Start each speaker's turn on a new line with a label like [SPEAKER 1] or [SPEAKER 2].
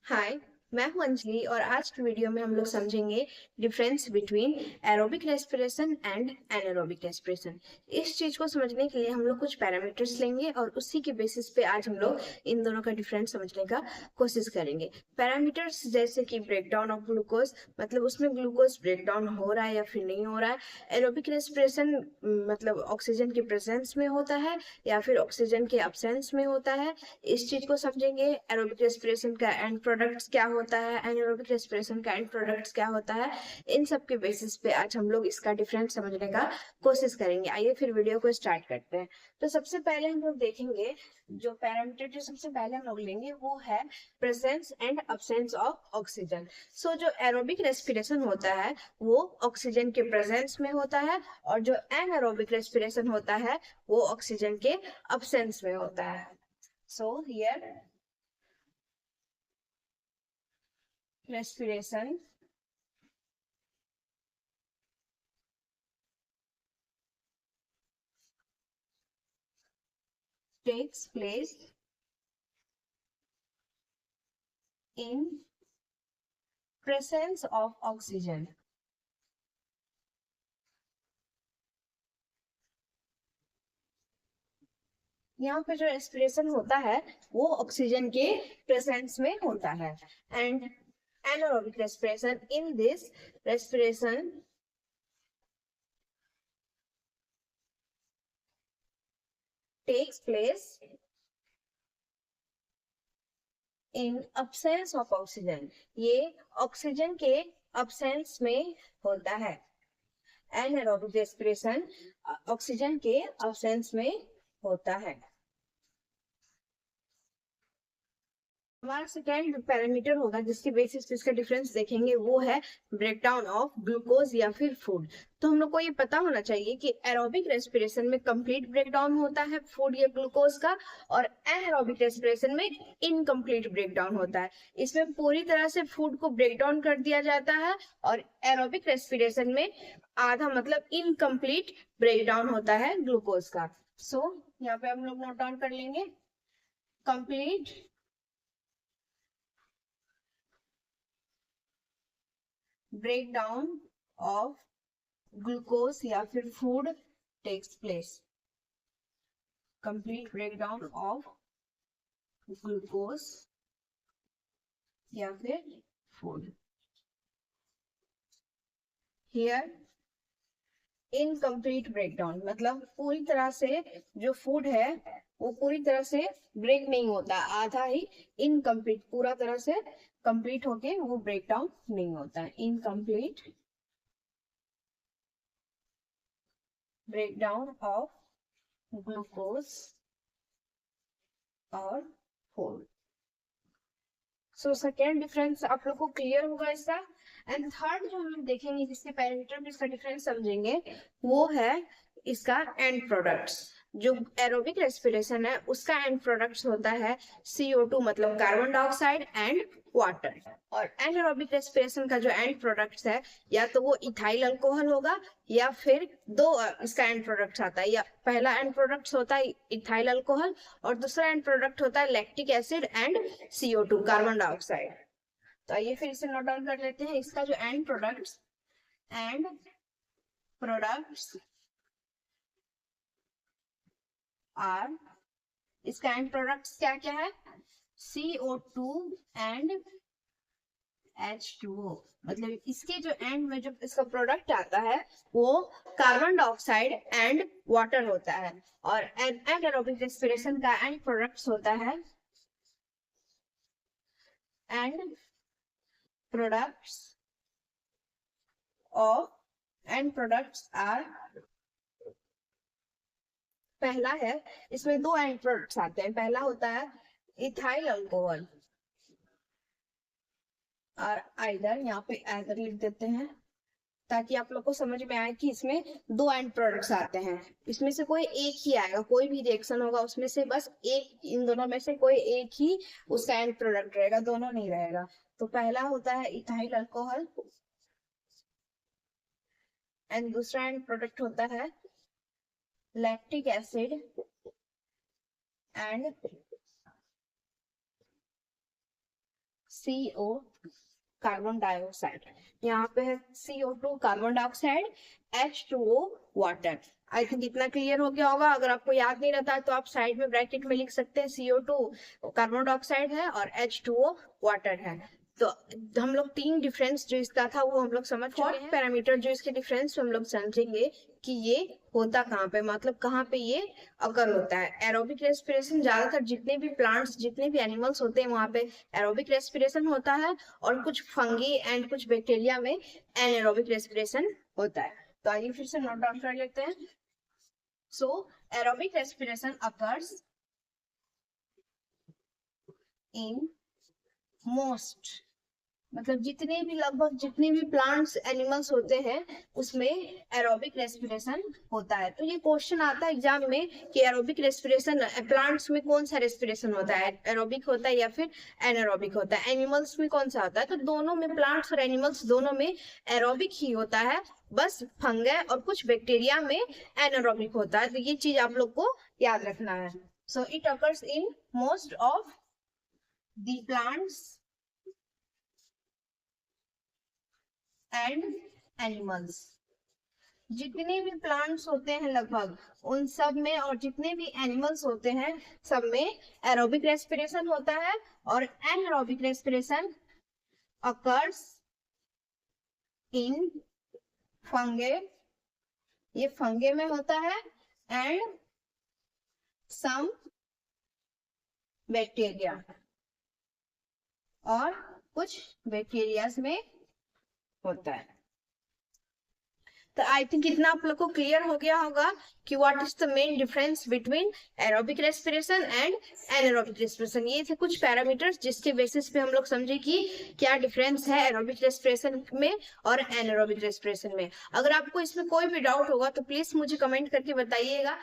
[SPEAKER 1] हाय, मैं हूं अंजलि और आज की वीडियो में हम लोग समझेंगे difference between aerobic respiration and anaerobic respiration. इस चीज को समझने के लिए हम लोग कुछ पैरामीटर्स लेंगे और उसी के बेसिस पे आज हम लोग इन दोनों का डिफरेंस समझने का कोशिश करेंगे। पैरामीटर्स जैसे कि ब्रेकडाउन ऑफ ग्लूकोज, मतलब उसमें ग्लूकोज ब्रेकडाउन हो रहा है या फिर नहीं हो रहा है। एरोबिक रेस्पिरेशन मतलब ऑक्सीजन के प्रेजेंस में होता है या फिर ऑक्सीजन के अब्सेंस में होता है। इस चीज को समझेंगे। एरोबिक रेस्पिरेशन का एंड प्रोडक्ट्स क्या होता है, एनारोबिक रेस्पिरेशन का एंड प्रोडक्ट्स क्या होता है। इन सब के बेसिस पे आज हम लोग इसका डिफरेंस समझने का कोशिश करेंगे। आइए फिर वीडियो को स्टार्ट करते हैं। तो सबसे पहले हम लोग देखेंगे, जो पैरामीटर जो सबसे पहले हम लोग लेंगे वो है presence and absence of oxygen. So जो एरोबिक रेस्पिरेशन होता है वो ऑक्सीजन के प्रेजेंस में होता है और जो एनारोबिक रेस्पिरेशन होता है वो ऑक्सीजन के अब्सेंस में होता है। So here respiration takes place in presence of oxygen. यहाँ पे जो रेस्पिरेशन होता है वो ऑक्सीजन के प्रेजेंस में होता है। And anaerobic respiration, in this respiration takes place in absence of oxygen। ये ऑक्सीजन के absence में होता है। एनारोबिक रेस्पिरेशन ऑक्सीजन के absence में होता है। हमारा सेकेंड पैरामीटर होगा जिसके बेसिस पे इसका डिफरेंस देखेंगे वो है ब्रेकडाउन ऑफ ग्लूकोज या फिर फूड। तो हम लोग को ये पता होना चाहिए कि एरोबिक रेस्पिरेशन में कंप्लीट ब्रेकडाउन होता है फूड या ग्लूकोज का, और एनारोबिक रेस्पिरेशन में इनकम्प्लीट ब्रेकडाउन होता है। इसमें पूरी तरह से फूड को ब्रेकडाउन कर दिया जाता है और एरोबिक रेस्पिरेशन में आधा मतलब इनकम्प्लीट ब्रेकडाउन होता है ग्लूकोज का। सो यहाँ पे हम लोग नोट डाउन कर लेंगे कंप्लीट breakdown of glucose या फिर food takes place। complete breakdown of glucose या फिर food। here इनकम्प्लीट ब्रेकडाउन मतलब पूरी तरह से जो फूड है वो पूरी तरह से ब्रेक नहीं होता, आधा ही इनकम्प्लीट, पूरा तरह से कंप्लीट होके वो ब्रेकडाउन नहीं होता है। इनकम्प्लीट ब्रेकडाउन ऑफ ग्लूकोज और फूड। सो सेकेंड डिफरेंस आप लोग को क्लियर होगा इसका। एंड थर्ड जो हम लोग देखेंगे जिसके पैरामीटर में इसका डिफरेंस समझेंगे वो है इसका एंड प्रोडक्ट्स। जो एरोबिक रेस्पिरेशन है उसका एंड प्रोडक्ट्स होता है CO2 मतलब कार्बन डाइऑक्साइड एंड वाटर। और एनारोबिक रेस्पिरेशन का जो एंड प्रोडक्ट्स है या तो वो इथाइल अल्कोहल होगा या फिर दो इसका एंड प्रोडक्ट्स आता है। या पहला एंड प्रोडक्ट्स होता है इथाइल अल्कोहल और दूसरा एंड प्रोडक्ट होता है lactic acid and CO2 carbon dioxide. तो आइए फिर इसे नोट डाउन कर लेते हैं। इसका जो एंड प्रोडक्ट्स आर, इसका एंड प्रोडक्ट्स क्या क्या है, CO2 एंड H2O। मतलब इसके जो एंड में जो इसका प्रोडक्ट आता है वो कार्बन डाइऑक्साइड एंड वाटर होता है। और एनारोबिक रेस्पिरेशन का एंड प्रोडक्ट्स होता है end products of end products are, पहला है इसमें दो एंड प्रोडक्ट्स आते हैं। पहला होता है इथाइल अल्कोहल और आइदर, यहाँ पे आइदर लिख देते हैं ताकि आप लोग को समझ में आए कि इसमें दो एंड प्रोडक्ट्स आते हैं। इसमें से कोई एक ही आएगा, कोई भी रिएक्शन होगा उसमें से बस एक, इन दोनों में से कोई एक ही उसका एंड प्रोडक्ट रहेगा, दोनों नहीं रहेगा। तो पहला होता है इथाइल अल्कोहल एंड दूसरा एंड प्रोडक्ट होता है lactic acid and CO carbon dioxide, यहाँ पे है CO2 carbon dioxide, H2O water. I think इतना क्लियर हो गया होगा। अगर आपको याद नहीं रहता है तो आप साइड में ब्रैकेट में लिख सकते हैं CO2 कार्बन डाइऑक्साइड है और H2O वाटर है। तो हम लोग तीन डिफरेंस जो इसका था वो हम लोग समझ चुके हैं। पैरामीटर जो इसके डिफरेंस हम लोग समझेंगे कि ये होता कहाँ पे, मतलब कहाँ पे ये अगर होता है। एरोबिक रेस्पिरेशन ज्यादातर जितने भी प्लांट्स, जितने भी एनिमल्स होते हैं वहां पे एरोबिक रेस्पिरेशन होता है, और कुछ फंगी एंड कुछ बैक्टीरिया में एनारोबिक रेस्पिरेशन होता है। तो आइए फिर से नोट डाउन कर लेते हैं। So aerobic respiration occurs in most, मतलब जितने भी लगभग जितने भी प्लांट्स एनिमल्स होते हैं उसमें एरोबिक रेस्पिरेशन होता है। तो ये क्वेश्चन आता है एग्जाम में कि एरोबिक रेस्पिरेशन प्लांट्स में कौन सा रेस्पिरेशन होता है, एरोबिक होता है या फिर एनारोबिक होता है, एनिमल्स में कौन सा होता है। तो दोनों में, प्लांट्स और एनिमल्स दोनों में एरोबिक ही होता है, बस फंगस और कुछ बैक्टीरिया में एनारोबिक होता है। तो ये चीज आप लोग को याद रखना है। So it occurs in most of the plants and animals, जितने भी प्लांट्स होते हैं लगभग उन सब में, और जितने भी एनिमल्स होते हैं सब में एरोबिक रेस्पिरेशन होता है, और एनारोबिक रेस्पिरेशन अकर्स इन फंगे, ये फंगे में होता है, एंड सम बैक्टीरिया, और कुछ बैक्टीरियाज में होता है। तो आई थिंक इतना आप लोग को क्लियर हो गया होगा कि what is the main difference between aerobic respiration and anaerobic respiration. ये थे कुछ पैरामीटर्स जिसके बेसिस पे हम लोग समझे कि क्या डिफरेंस है एरोबिक रेस्पिरेशन में और एनारोबिक रेस्पिरेशन में। अगर आपको इसमें कोई भी डाउट होगा तो प्लीज मुझे कमेंट करके बताइएगा।